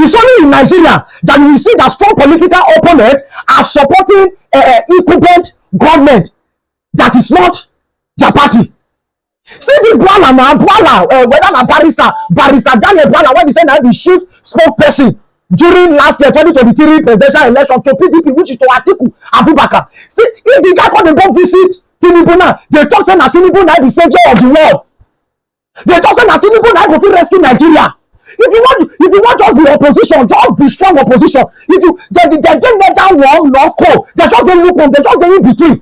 It's only in Nigeria that we see that strong political opponents are supporting incumbent government that is not their party. See this Bwala now, whether na barrister Daniel Bwala, when he said that the chief spokesperson during last year 2023 presidential election to PDP, which is to Atiku Abubakar. See, if the guy come and go visit Tinubu now, they talk saying that Tinubu now the savior of the world. They talk saying that Tinubu now go fit rescue Nigeria. If you want just be opposition, just be strong opposition. If you they get neither warm nor cold, they just dey look on, they just dey in between.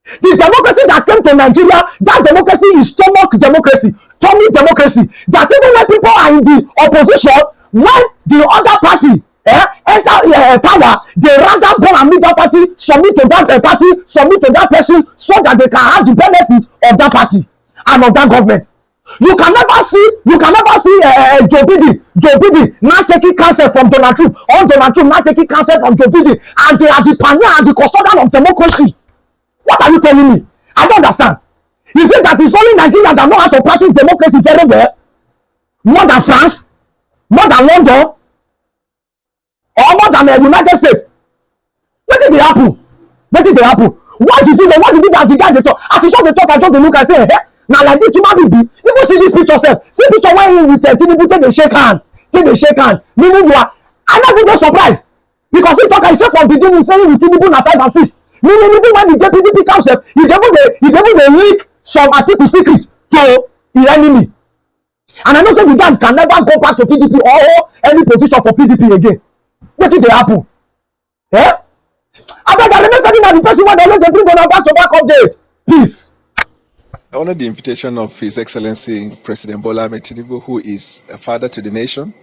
The democracy that came to Nigeria, that democracy is stomach democracy, tummy democracy. That even when people are in the opposition, when the other party enter power, they rather go and meet that party, submit to that party, submit to that person, so that they can have the benefit of that party and of that government. You can never see Joe Biden not taking counsel from Donald Trump, or Donald Trump not taking counsel from Joe Biden, and they are the pioneer and the custodian of democracy. What are you telling me? I don't understand. Is it that it's only Nigeria that know how to practice democracy very well? More than France? More than London? Or more than the United States? What did they happen? What did they happen? What did you do? What did you do as the guy they talk? As he just they talk, I just look and say, hey, now like this human being, people see this picture self. See picture when he with Tinubu, take the shake hand. Meaning I'm not even surprised. Because he talk, I say from beginning, saying with Tinubu na 5 and 6. Meaning even when the JPDP comes up, he devil leak some Atiku secret to the enemy. And I know say the guy can never go back to PDP or any position for PDP again. What did they happen? Eh? I beg I remember that the person when they always bring on a back-to-back update. Peace. I honor the invitation of His Excellency President Bola Ahmed Tinubu, who is a father to the nation,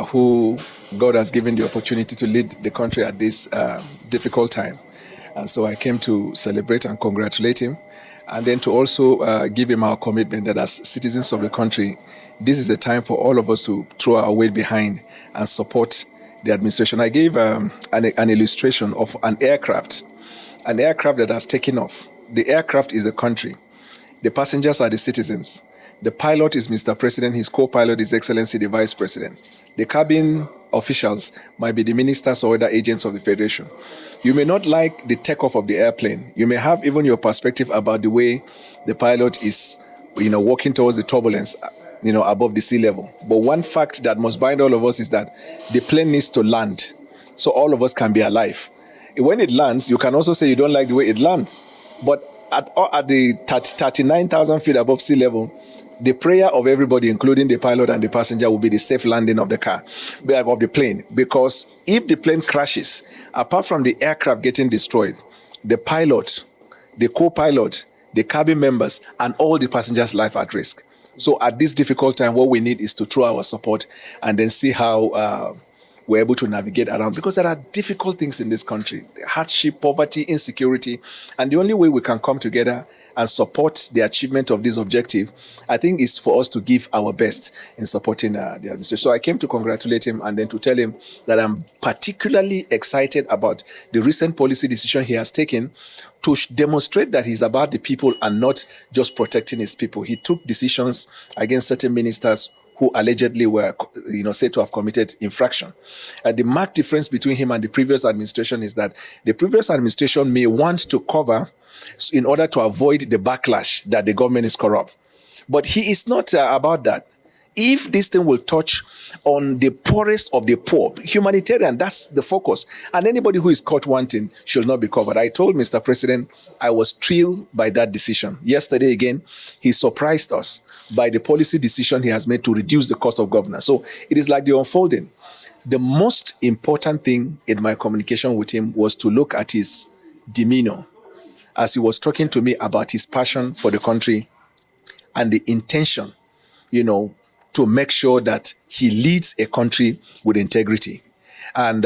who God has given the opportunity to lead the country at this difficult time. And so I came to celebrate and congratulate him, and then to also give him our commitment that as citizens of the country, this is a time for all of us to throw our weight behind and support the administration. I gave an illustration of an aircraft that has taken off. The aircraft is a country. The passengers are the citizens. The pilot is Mr. President. His co-pilot is Excellency the Vice President. The cabin officials might be the ministers or other agents of the Federation. You may not like the takeoff of the airplane. You may have even your perspective about the way the pilot is, walking towards the turbulence, above the sea level. But one fact that must bind all of us is that the plane needs to land so all of us can be alive. When it lands, you can also say you don't like the way it lands. But at the 39,000 feet above sea level, the prayer of everybody, including the pilot and the passenger, will be the safe landing of the plane. Because if the plane crashes, apart from the aircraft getting destroyed, the pilot, the co-pilot, the cabin members, and all the passengers' life at risk. So at this difficult time, what we need is to throw our support and then see how we're able to navigate around, because there are difficult things in this country: hardship, poverty, insecurity, and the only way we can come together and support the achievement of this objective, I think, is for us to give our best in supporting the administration. So I came to congratulate him and then to tell him that I'm particularly excited about the recent policy decision he has taken to demonstrate that he's about the people and not just protecting his people. He took decisions against certain ministers who allegedly were, said to have committed infraction. The marked difference between him and the previous administration is that the previous administration may want to cover in order to avoid the backlash that the government is corrupt. But he is not about that. If this thing will touch on the poorest of the poor, humanitarian, that's the focus. And anybody who is caught wanting should not be covered. I told Mr. President I was thrilled by that decision. Yesterday again, he surprised us by the policy decision he has made to reduce the cost of governance. So it is like the unfolding. The most important thing in my communication with him was to look at his demeanor as he was talking to me about his passion for the country and the intention, to make sure that he leads a country with integrity. And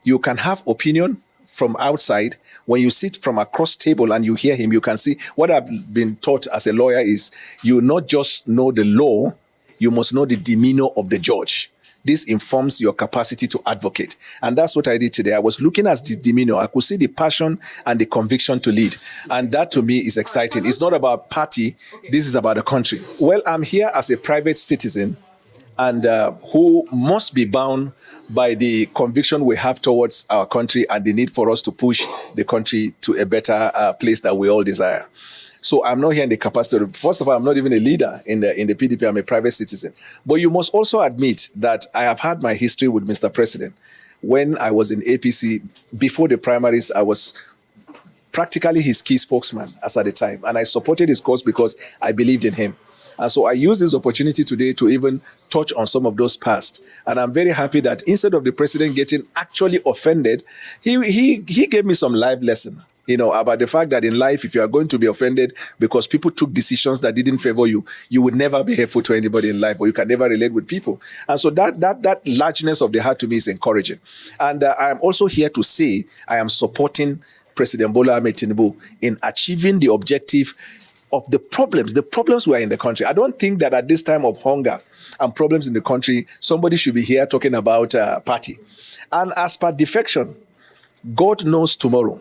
you can have opinion from outside. When you sit from across table and you hear him, you can see what I've been taught as a lawyer is you not just know the law, you must know the demeanor of the judge. This informs your capacity to advocate. And that's what I did today. I was looking at the demeanor. I could see the passion and the conviction to lead. And that to me is exciting. It's not about party. This is about the country. Well, I'm here as a private citizen and who must be bound by the conviction we have towards our country and the need for us to push the country to a better place that we all desire. So I'm not here in the capacity of, first of all, I'm not even a leader in the PDP. I'm a private citizen. But you must also admit that I have had my history with Mr. President. When I was in APC, before the primaries, I was practically his key spokesman as at the time. And I supported his cause because I believed in him. And so I use this opportunity today to even touch on some of those past. And I'm very happy that instead of the president getting actually offended, he gave me some life lesson, about the fact that in life, if you are going to be offended because people took decisions that didn't favor you, you would never be helpful to anybody in life, or you can never relate with people. And so that largeness of the heart to me is encouraging. And I am also here to say I am supporting President Bola Ahmed Tinubu in achieving the objective of the problems we are in the country. I don't think that at this time of hunger and problems in the country, somebody should be here talking about party. And as per defection, God knows tomorrow.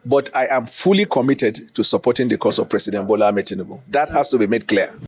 But I am fully committed to supporting the cause of President Bola Ahmed Tinubu. That has to be made clear.